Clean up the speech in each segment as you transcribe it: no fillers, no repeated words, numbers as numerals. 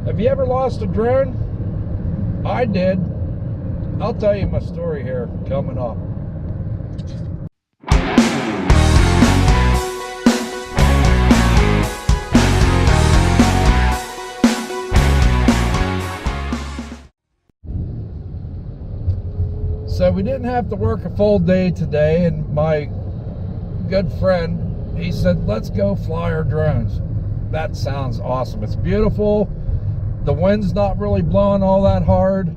Have you ever lost a drone? I did. I'll tell you my story here coming up. So we didn't have to work a full day today, and my good friend, he said, let's go fly our drones. That sounds awesome. It's beautiful. The wind's not really blowing all that hard.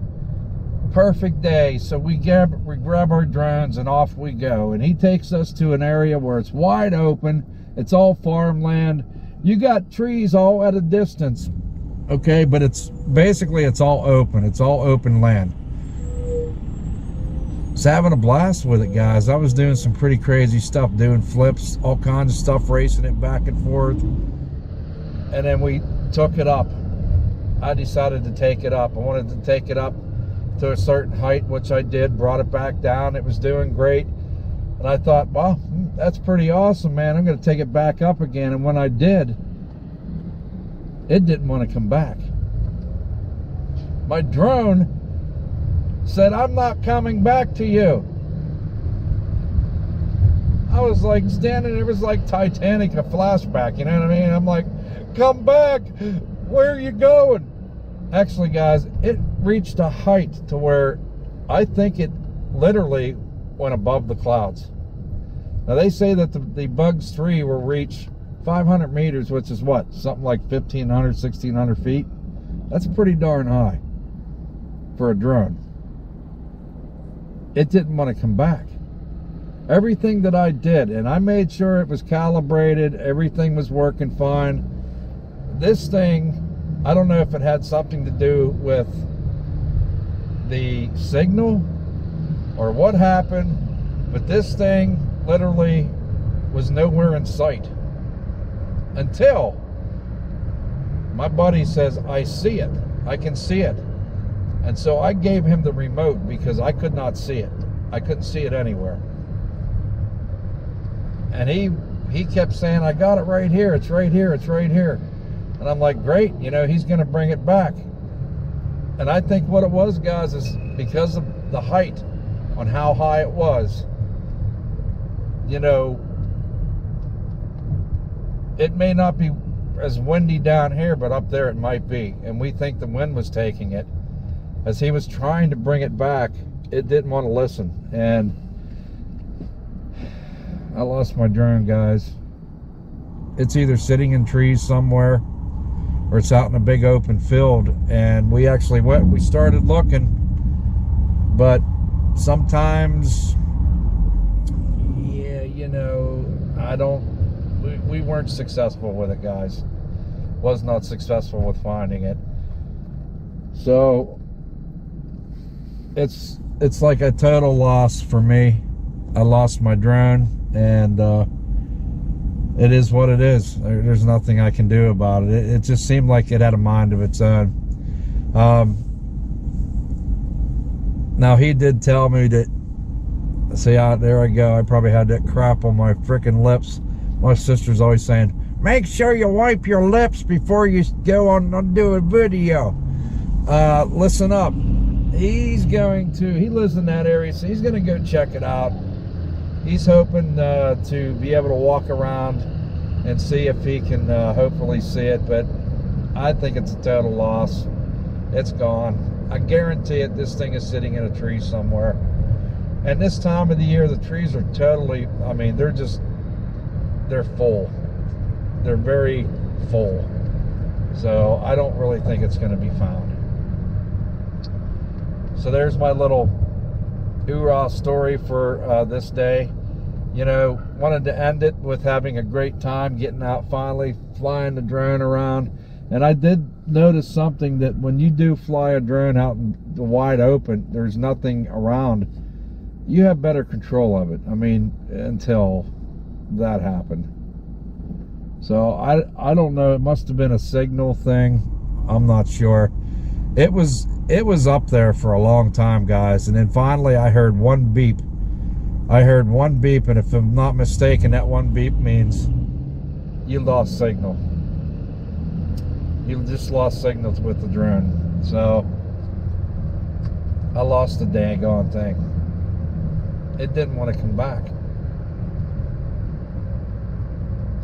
Perfect day. So we grab our drones and off we go. And he takes us to an area where it's wide open. It's all farmland. You got trees all at a distance, okay? But it's basically, it's all open. It's all open land. I was having a blast with it, guys. I was doing some pretty crazy stuff, doing flips, all kinds of stuff, racing it back and forth. And then we took it up. I decided to take it up. I wanted to take it up to a certain height, which I did, brought it back down. It was doing great. And I thought, well, that's pretty awesome, man. I'm going to take it back up again. And when I did, it didn't want to come back. My drone said, I'm not coming back to you. I was like standing there, it was like Titanic, a flashback, you know what I mean? I'm like, come back, where are you going? Actually, guys, it reached a height to where I think it literally went above the clouds. Now, they say that the Bugs 3 will reach 500 meters, which is what? Something like 1,500, 1,600 feet? That's pretty darn high for a drone. It didn't want to come back. Everything that I did, and I made sure it was calibrated, everything was working fine. This thing, I don't know if it had something to do with the signal or what happened, but this thing literally was nowhere in sight until my buddy says, I see it, I can see it. And so I gave him the remote because I could not see it. I couldn't see it anywhere. And he kept saying, I got it right here, it's right here, it's right here. And I'm like, great, you know, he's gonna bring it back. And I think what it was, guys, is because of the height on how high it was, you know, it may not be as windy down here, but up there it might be. And we think the wind was taking it. As he was trying to bring it back, it didn't want to listen. And I lost my drone, guys. It's either sitting in trees somewhere or it's out in a big open field. And we actually went, we started looking, but sometimes, yeah, you know, we weren't successful with it, guys. Was not successful with finding it. So it's like a total loss for me. I lost my drone, and it is what it is. There's nothing I can do about it. It just seemed like it had a mind of its own. Now, he did tell me that, see, there I go, I probably had that crap on my freaking lips. My sister's always saying, make sure you wipe your lips before you go on and do a video. Listen up. He lives in that area, so he's going to go check it out. He's hoping to be able to walk around and see if he can hopefully see it, but I think it's a total loss. It's gone. I guarantee it, this thing is sitting in a tree somewhere. And this time of the year, the trees are totally, I mean, they're full. They're very full. So I don't really think it's going to be found. So there's my little hoorah story for this day. You know, wanted to end it with having a great time, getting out finally, flying the drone around. And I did notice something, that when you do fly a drone out in the wide open, there's nothing around, you have better control of it. I mean, until that happened. So I don't know, it must have been a signal thing. I'm not sure. It was up there for a long time, guys, and then finally I heard one beep. And if I'm not mistaken, that one beep means you lost signal. You just lost signals with the drone. So I lost the dang on thing. It didn't want to come back.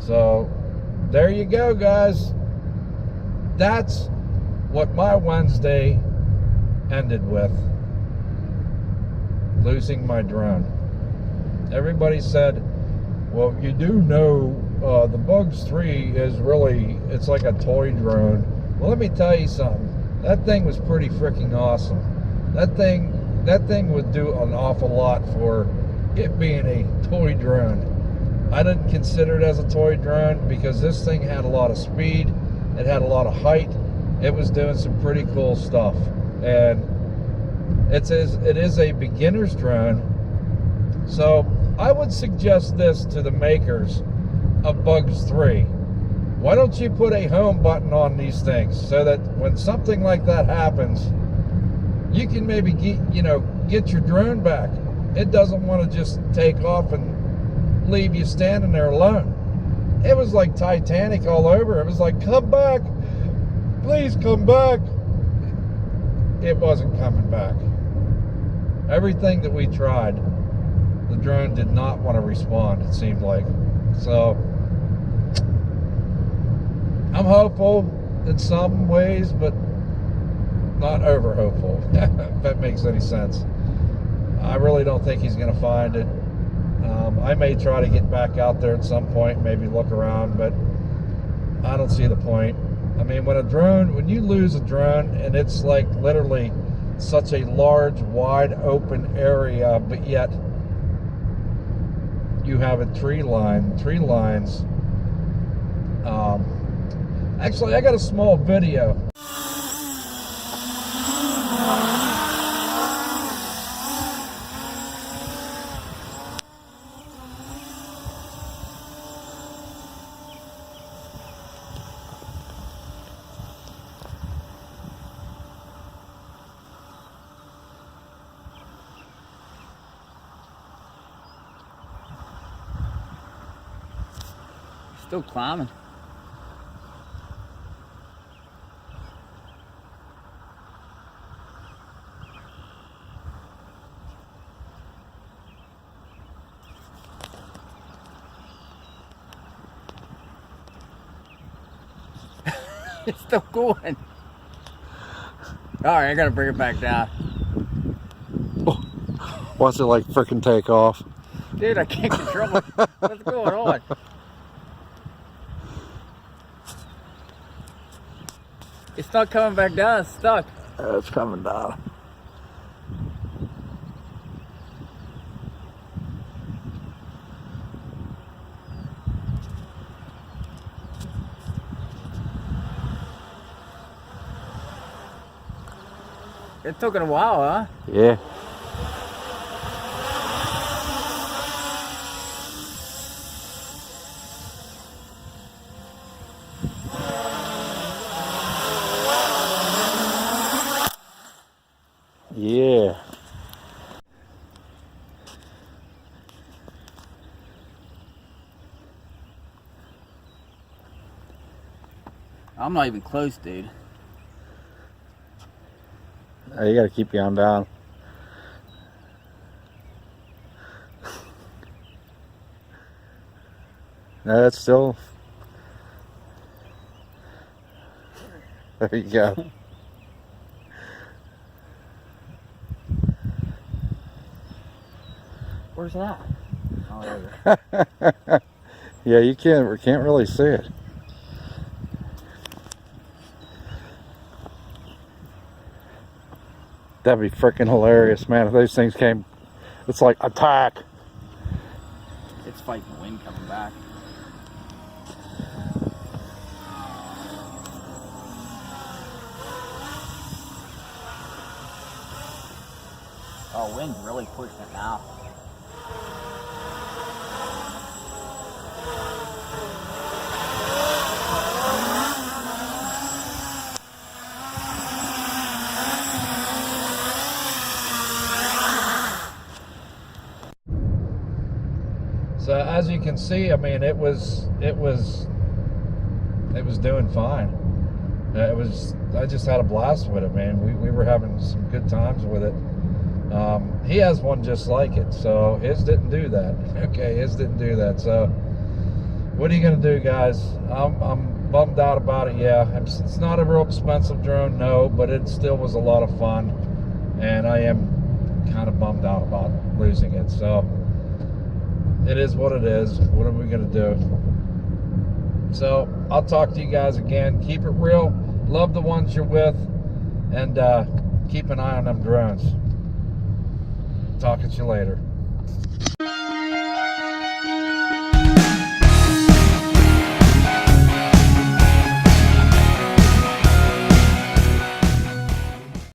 So there you go, guys. That's what my Wednesday ended with. Losing my drone. Everybody said, well, you do know the Bugs 3 is really, it's like a toy drone. Well, let me tell you something. That thing was pretty freaking awesome. That thing would do an awful lot for it being a toy drone. I didn't consider it as a toy drone because this thing had a lot of speed. It had a lot of height. It was doing some pretty cool stuff. And it is a beginner's drone. So I would suggest this to the makers of Bugs 3. Why don't you put a home button on these things so that when something like that happens, you can maybe get your drone back. It doesn't want to just take off and leave you standing there alone. It was like Titanic all over. It was like, come back, please come back. It wasn't coming back. Everything that we tried, the drone did not want to respond, it seemed like. So I'm hopeful in some ways, but not over hopeful, if that makes any sense. I really don't think he's going to find it. I may try to get back out there at some point, maybe look around, but I don't see the point. I mean, when you lose a drone and it's like literally such a large, wide open area, but yet you have a tree lines. Actually, I got a small video. Still climbing. It's still going. Alright, I gotta bring it back down. Watch it like frickin' take off. Dude, I can't control it. What's going on? It's not coming back down, it's stuck. It's coming down. It took it a while, huh? Yeah. Yeah. I'm not even close, dude. You gotta keep going down. No, that's still. There you go. Where's that? Oh, there Yeah, you can't really see it. That'd be freaking hilarious, man, if those things came. It's like attack. It's fighting the wind coming back. Oh, wind's really pushing it now. So as you can see, I mean, it was doing fine. I just had a blast with it, man. We were having some good times with it. He has one just like it, so his didn't do that. Okay, his didn't do that. So what are you gonna do, guys? I'm bummed out about it. Yeah, it's not a real expensive drone, no, but it still was a lot of fun, and I am kind of bummed out about losing it. So it is what it is. What are we gonna do? So I'll talk to you guys again. Keep it real. Love the ones you're with, and keep an eye on them drones. Talk to you later.